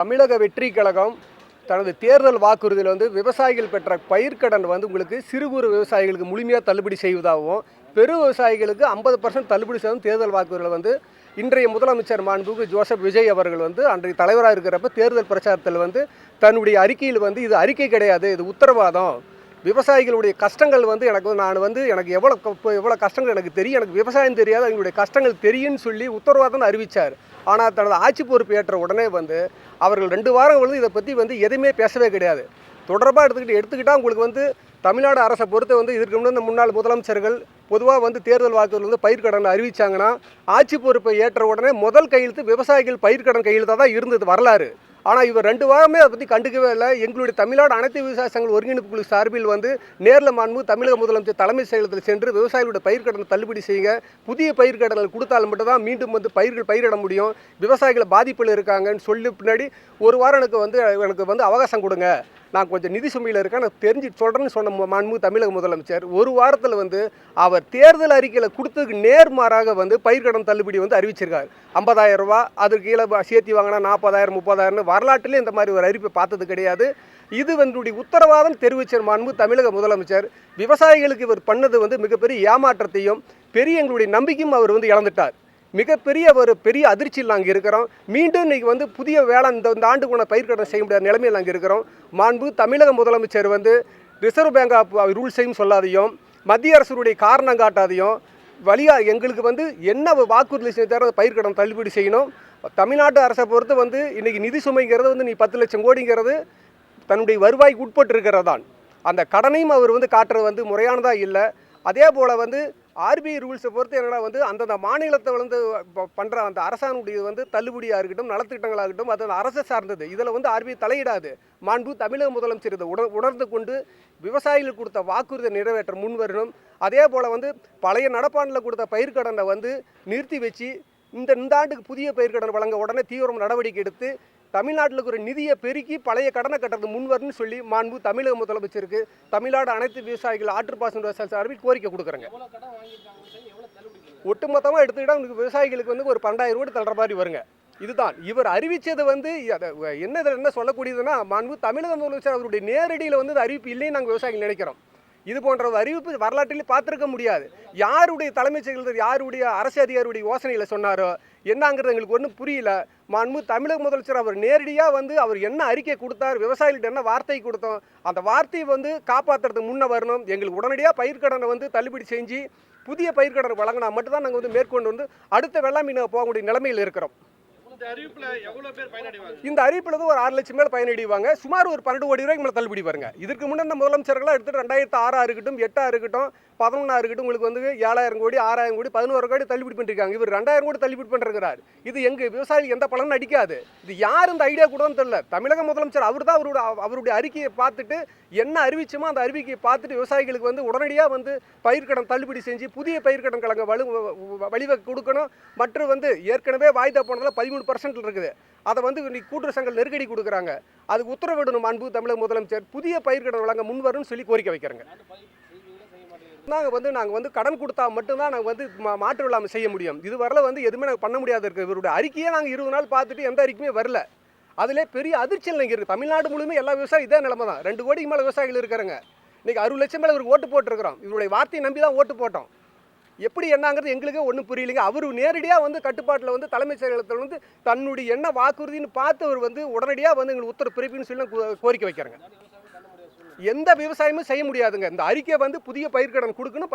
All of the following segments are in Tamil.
தமிழக வெற்றி கழகம் தனது தேர்தல் வாக்குறுதியில் விவசாயிகள் பெற்ற பயிர்க்கடன் உங்களுக்கு சிறு குறு விவசாயிகளுக்கு முழுமையாக தள்ளுபடி செய்வதாகவும் பெரு விவசாயிகளுக்கு 50% தள்ளுபடி செய்யும் தேர்தல் வாக்குறுதியில் இன்றைய முதலமைச்சர் மாண்புமிகு ஜோசப் விஜய் அவர்கள் அன்றைய தலைவராக இருக்கிறப்ப தேர்தல் பிரச்சாரத்தில் தன்னுடைய அறிக்கையில் இது அறிக்கை கிடையாது, இது உத்தரவாதம். விவசாயிகளுடைய கஷ்டங்கள் எனக்கு எவ்வளோ கஷ்டங்கள் எனக்கு தெரியும், எனக்கு விவசாயம் தெரியாது, அவங்களுடைய கஷ்டங்கள் தெரியும்னு சொல்லி உத்தரவாதம் அறிவித்தார். ஆனால் தனது ஆட்சி பொறுப்பு ஏற்ற உடனே அவர்கள் 2 வாரம் இதை பற்றி எதுவுமே பேசவே கிடையாது. தொடர்பாக எடுத்துக்கிட்டால் உங்களுக்கு தமிழ்நாடு அரசை பொறுத்த இதற்கு முன்னாடி முன்னாள் முதலமைச்சர்கள் பொதுவாக தேர்தல் வாக்குறுதியில் பயிர்க்கடன் அறிவித்தாங்கன்னா ஆட்சி பொறுப்பை ஏற்ற உடனே முதல் கையெழுத்து விவசாயிகள் பயிர்க்கடன் கையெழுத்தாக தான் இருந்தது வரலாறு. ஆனால் இவர் 2 வாரமே அதை பற்றி கண்டுக்கவே இல்லை. எங்களுடைய தமிழ்நாடு அனைத்து விவசாய சங்கங்கள் ஒருங்கிணைப்பு குழு சார்பில் நேரில் மாண்பு தமிழக முதலமைச்சர் தலைமை செயலகத்தில் சென்று விவசாயிகளுடைய பயிர்க்கடனை தள்ளுபடி செய்யுங்க, புதிய பயிர்க்கடன்கள் கொடுத்தால் மட்டும் தான் மீண்டும் பயிரிட முடியும், விவசாயிகள் பாதிப்பில் இருக்காங்கன்னு சொல்லி பின்னாடி 1 வாரம் எனக்கு அவகாசம் கொடுங்க, நான் கொஞ்சம் நிதி சுமையில் இருக்கேன், நான் தெரிஞ்சு சொல்கிறேன்னு சொன்ன மாண்பு தமிழக முதலமைச்சர் 1 வாரத்தில் அவர் தேர்தல் அறிக்கையில் கொடுத்ததுக்கு நேர்மாறாக பயிர்க்கடன் தள்ளுபடி அறிவிச்சிருக்காரு. 50,000 ரூபா, அதுக்கு கீழே சேர்த்தி வாங்கினா 40,000 30,000 வரலாற்றிலே இந்த மாதிரி ஒரு அறிவிப்பை பார்த்தது கிடையாது. இது உத்தரவாதம் தெரிவித்த மாண்பு தமிழக முதலமைச்சர் விவசாயிகளுக்கு இவர் பண்ணது மிகப்பெரிய ஏமாற்றத்தையும் பெரிய எங்களுடைய நம்பிக்கையும் அவர் இழந்துட்டார். மிகப்பெரிய ஒரு பெரிய அதிர்ச்சியில் நாங்கள் இருக்கிறோம். மீண்டும் இன்றைக்கி புதிய வேலை இந்த ஆண்டுக்குள்ள பயிர்க்கடன் செய்ய முடியாத நிலைமையில் நாங்கள் இருக்கிறோம். மாண்பு தமிழக முதலமைச்சர் ரிசர்வ் பேங்க் ஆஃப் ரூல்ஸையும் சொல்லாதையும் மத்திய அரசுடைய காரணம் காட்டாதையும் வழியாக எங்களுக்கு என்ன வாக்குறுதி செய்த பயிர்க்கடன் தள்ளுபடி செய்யணும். தமிழ்நாட்டு அரசை பொறுத்து இன்றைக்கி நிதி சுமைங்கிறது நீ 10 லட்சம் கோடிங்கிறது தன்னுடைய வருவாய்க்கு உட்பட்டு இருக்கிறதான். அந்த கடனையும் அவர் காட்டுறது முறையானதாக இல்லை. அதே போல் ஆர்பிஐ ரூல்ஸை பொறுத்து என்னென்னா அந்தந்த மாநிலத்தை பண்ணுற அந்த அரசாணுடைய தள்ளுபடியாக இருக்கட்டும், நலத்திட்டங்களாகட்டும், அது அரசு சார்ந்தது. இதில் ஆர்பிஐ தலையிடாது. மாண்பு தமிழக முதலமைச்சர் இதை உணர்ந்து கொண்டு விவசாயிகளுக்கு கொடுத்த வாக்குறுதியை நிறைவேற்ற முன் வரணும். அதே போல் பழைய நடப்பாண்டில் கொடுத்த பயிர்க்கடனை நிறுத்தி வச்சு இந்த ஆண்டுக்கு புதிய பயிர்க்கடன் வழங்க உடனே தீவிரம் நடவடிக்கை எடுத்து தமிழ்நாட்டில் ஒரு நிதியை பெருக்கி பழைய கடனை கட்டுறது முன்வரணும்னு சொல்லி மாண்பு தமிழக முதலமைச்சருக்கு தமிழ்நாடு அனைத்து விவசாயிகள் ஆற்றுப்பாசன விவசாய சார்பில் கோரிக்கை கொடுக்குறாங்க. ஒட்டுமொத்தமாக எடுத்துக்கிட்டால் விவசாயிகளுக்கு ஒரு 12,000 கோடி தள்ளுற மாதிரி வருங்க. இதுதான் இவர் அறிவித்தது. என்ன சொல்லக்கூடியதுன்னா மாண்பு தமிழக முதலமைச்சர் அவருடைய நேரடியில் அறிவிப்பு இல்லைன்னு நாங்கள் விவசாயிகள் நினைக்கிறோம். இது போன்ற அறிவிப்பு வரலாற்றில் பார்த்துருக்க முடியாது. யாருடைய தலைமைச் செயலர் யாருடைய அரசு அதிகாரியுடைய யோசனையில் சொன்னாரோ என்னங்கிறது எங்களுக்கு ஒன்றும் புரியல. மாண்பு தமிழக முதலமைச்சர் அவர் நேரடியாக அவர் என்ன அறிக்கை கொடுத்தார், விவசாயிகள்கிட்ட என்ன வார்த்தை கொடுத்தோம், அந்த வார்த்தையை காப்பாற்றுறதுக்கு முன்னே வரணும். எங்களுக்கு உடனடியாக பயிர்க்கடனை தள்ளுபடி செஞ்சு புதிய பயிர்க்கடன் வழங்கினா மட்டும்தான் நாங்கள் மேற்கொண்டு அடுத்த வெள்ளாமை போகக்கூடிய நிலைமையில் இருக்கிறோம். இந்த அறிவிப்பில் ஒரு 6 லட்சம் மேல் பயனடைவாங்க. சுமார் ஒரு 12 கோடி ரூபாய்க்கு மேலே தள்ளுபடி வருங்க. இதற்கு முன்னே முதலமைச்சர்களாக எடுத்துகிட்டு 2006 இருக்கட்டும், 8 இருக்கட்டும், 11 இருக்கட்டும், உங்களுக்கு 7,000 கோடி 6,000 கோடி 11 கோடி தள்ளுபடி பண்ணிருக்காங்க. இவர் 2,000 கோடி தள்ளுபடி பண்ணிருக்கிறார். இது எங்கள் விவசாயிகள் எந்த பலனும் அடிக்காது. இது யார் இந்த ஐடியா கூட தெரியல. தமிழக முதலமைச்சர் அவர் தான் அவருடைய அறிக்கையை பார்த்துட்டு என்ன அறிவிச்சோமோ அந்த அறிவிக்கையை பார்த்துட்டு விவசாயிகளுக்கு உடனடியாக பயிர்க்கடன் தள்ளுபடி செஞ்சு புதிய பயிர்க்கடன் கலங்க வழிவகை கொடுக்கணும். மற்றும் ஏற்கனவே வாய்தா போனதில் 13% இருக்குது. அதை இன்னைக்கு கூட்டுறவு சங்கங்கள் நெருக்கடி கொடுக்குறாங்க. அதுக்கு உத்தரவிடணும் அன்பு தமிழக முதலமைச்சர் புதிய பயிர்க்கடன் வழங்க முன்வரும் சொல்லி கோரிக்கை வைக்கிறேங்க. நாங்கள் கடன் கொடுத்தா மட்டும்தான் நாங்கள் மாற்று வெள்ளாமை செய்ய முடியும். இதுவரையில் எதுவுமே நாங்கள் பண்ண முடியாது இருக்குது. இவருடைய அறிக்கையை நாங்கள் 20 நாள் பார்த்துட்டு எந்த அறிக்கையுமே வரல. அதிலே பெரிய அதிர்ச்சியில் இங்கே இருக்குது. தமிழ்நாடு முழுமே எல்லா விவசாயம் இதே நிலைமை தான். 2 கோடிக்கு மேலே விவசாயிகள் இருக்கிறாங்க. இன்றைக்கி 60 லட்சம் மேலே இவருக்கு ஓட்டு போட்டுருக்கிறோம். இவருடைய வார்த்தையை நம்பி தான் ஓட்டு போட்டோம். எப்படி என்னங்கிறது எங்களுக்கே ஒன்றும் புரியலைங்க. அவர் நேரடியாக கட்டுப்பாட்டில் தலைமைச் செயலகத்தில் தன்னுடைய என்ன வாக்குறுதின்னு பார்த்து அவர் உடனடியாக எங்களுக்கு உத்தரவு பிறப்பின்னு சொல்லி கோரிக்கை வைக்கிறாங்க. எந்த விவசாயமும் செய்ய முடியாதுங்க. இந்த அறிக்கை புதிய பயிர்க்கடன் கொடுக்கணும்,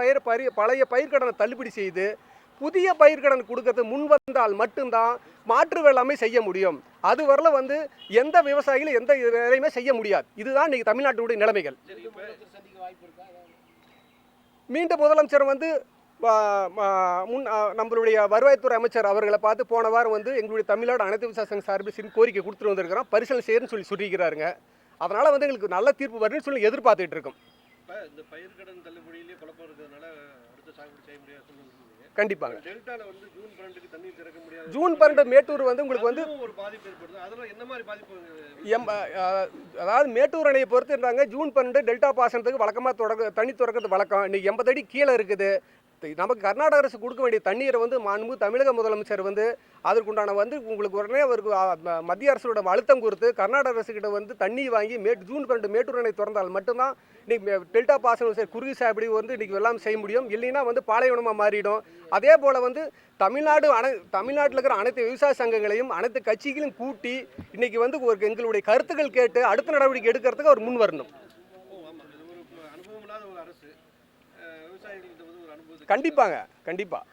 பழைய பயிர்க்கடனை தள்ளுபடி செய்து புதிய பயிர்க்கடன் கொடுக்கறது முன் வந்தால் மட்டும்தான் மாற்று வேளாண்மை செய்ய முடியும். அது வரல எந்த விவசாயிகளும் எந்த வேலையுமே செய்ய முடியாது. இதுதான் இன்றைக்கி தமிழ்நாட்டுடைய நிலைமைகள். மீண்டும் முதலமைச்சர் நம்மளுடைய வருவாய்த்துறை அமைச்சர் அவர்களை பார்த்து போன வாரம் எங்களுடைய தமிழ்நாடு அனைத்து விவசாய சங்க சார்பில் கோரிக்கை கொடுத்துட்டு வந்திருக்கிறோம். பரிசீலனை செய்யணும்னு சொல்லியிருக்கிறாருங்க. அதனால் எங்களுக்கு நல்ல தீர்ப்பு வரும்னு சொல்லி எதிர்பார்த்துட்டு இருக்கோம். இந்த பயிர்க்கடன் தள்ளுபடியிலே குழப்பம் இருக்கிறதுனால அடுத்த சாகுபடி செய்ய முடியாது. கண்டிப்பாங்க. டெல்டால ஜூன் 12க்கு தண்ணீர் திறக்க முடியாது. ஜூன் 12 மேட்டூர் உங்களுக்கு ஒரு பாதிப்பு ஏற்படுது. அதனால என்ன மாதிரி பாதிப்பு? அதாவது மேட்டூர் அணையை பொறுத்து இருந்தாங்க. ஜூன் 12 டெல்டா பாசனத்துக்கு வழக்கமாக தண்ணி திறக்கிறது வழக்கம். இன்னைக்கு 80 அடி கீழே இருக்குது. நமக்கு கர்நாடக அரசு கொடுக்க வேண்டிய தண்ணீரை வந்து மாண்புமிகு தமிழக முதலமைச்சர் வந்து அதற்குண்டான வந்து உங்களுக்கு உடனே அவருக்கு மத்திய அரசோட அழுத்தம் கொடுத்து கர்நாடக அரசுக்கிட்ட வந்து தண்ணி வாங்கி ஜூன் 2 மேட்டூர் அணை திறந்தால் மட்டும்தான் இன்னைக்கு டெல்டா பாசனம் குறுகி சாகுபடி வந்து இன்னைக்கு எல்லாம் செய்ய முடியும். இல்லைன்னா வந்து பாலைவனமாக மாறிடும். அதே போல் வந்து தமிழ்நாட்டில் இருக்கிற அனைத்து விவசாய சங்கங்களையும் அனைத்து கட்சிகளையும் கூட்டி இன்னைக்கு வந்து எங்களுடைய கருத்துக்கள் கேட்டு அடுத்த நடவடிக்கை எடுக்கிறதுக்கு அவர் முன் வரணும். அனுபவம் இல்லாத ஒரு அரசு விவசாயிகள்கிட்ட வந்து ஒரு அனுபவம் கண்டிப்பாங்க, கண்டிப்பாக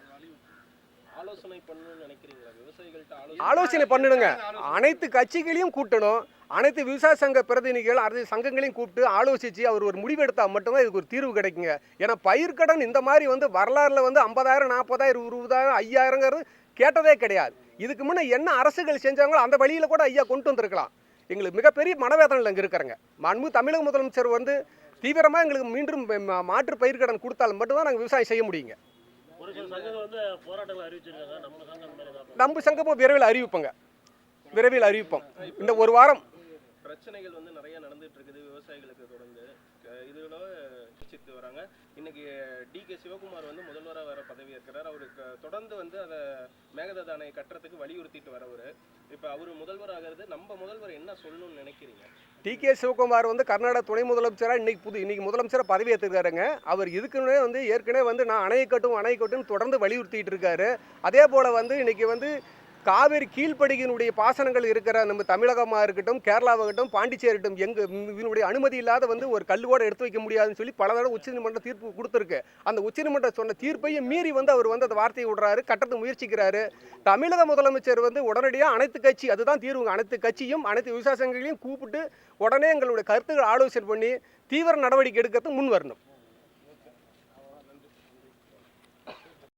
ஆலோசனை பண்ணணும்னு நினைக்கிறீங்களா? விவசாயிகள்கிட்ட ஆலோசனை பண்ணணுங்க. அனைத்து கட்சிகளையும் கூட்டணும். அனைத்து விவசாய சங்க பிரதிநிதிகள் அனைத்து சங்கங்களையும் கூப்பிட்டு ஆலோசித்து அவர் ஒரு முடிவு எடுத்தால் மட்டும்தான் இதுக்கு ஒரு தீர்வு கிடைக்குங்க. ஏன்னா பயிர்க்கடன் இந்த மாதிரி வந்து வரலாறுல வந்து 50,000 40,000 20,000 5,000ங்கிறது கேட்டதே கிடையாது. இதுக்கு முன்னே என்ன அரசுகள் செஞ்சாங்களோ அந்த வழியில் கூட ஐயா கொண்டு வந்திருக்கலாம். எங்களுக்கு மிகப்பெரிய மனவேதனையில் இங்கே இருக்கிறாங்க. மாண்புமிகு தமிழக முதலமைச்சர் வந்து தீவிரமாக எங்களுக்கு மீண்டும் மாற்று பயிர்க்கடன் கொடுத்தால் மட்டும்தான் நாங்கள் விவசாயம் செய்ய முடியுங்க. ஒரு சில சங்கங்கள் வந்து போராட்டங்கள் அறிவிச்சிருக்காங்க. நம்ம சங்கமும் விரைவில் அறிவிப்போம். இந்த ஒரு வாரம் பிரச்சனைகள் வந்து நிறைய நடந்துட்டு இருக்குது விவசாயிகளுக்கு தொடர்ந்து. இதில் வச்சுட்டு வராங்க. இன்னைக்கு டி.கே. சிவகுமார் வந்து முதல்வராக வர பதவி இருக்கிறார். அவருக்கு தொடர்ந்து வந்து அதை மேகதாது அணை கட்டுறதுக்கு வலியுறுத்திட்டு வரவர். இப்போ அவர் முதல்வர் ஆகிறது, நம்ம முதல்வர் என்ன சொல்லணும்னு நினைக்கிறீங்க? டி.கே. சிவகுமார் வந்து கர்நாடக துணை முதலமைச்சராக இன்னைக்கு முதலமைச்சராக பதவி ஏற்றுக்காருங்க. அவர் இதுக்குன்னே வந்து ஏற்கனவே வந்து நான் அணையை கட்டும் தொடர்ந்து வலியுறுத்திட்டு இருக்காரு. அதே போல் வந்து இன்னைக்கு வந்து காவிரி கீழ்ப்படியினுடைய பாசனங்கள் இருக்கிற நம்ம தமிழகமாக இருக்கட்டும், கேரளாவாகட்டும், பாண்டிச்சேரி இருக்கட்டும், இதனுடைய அனுமதி இல்லாத வந்து ஒரு கல் கூட எடுத்து வைக்க முடியாதுன்னு சொல்லி பல தடவை உச்சநீதிமன்றம் தீர்ப்பு கொடுத்துருக்கு. அந்த உச்சநீதிமன்றம் சொன்ன தீர்ப்பையும் மீறி வந்து அவர் வந்து அந்த வார்த்தையை விடுறாரு, கட்டத்துக்கு முயற்சிக்கிறாரு. தமிழக முதலமைச்சர் வந்து உடனடியாக அனைத்து கட்சி, அதுதான் தீர்வுங்க, அனைத்து கட்சியும் அனைத்து விவசாய சங்கங்களையும் கூப்பிட்டு உடனே எங்களுடைய கருத்துக்கள் ஆலோசனை பண்ணி தீவிர நடவடிக்கை எடுக்கிறதுக்கு முன் வரணும்.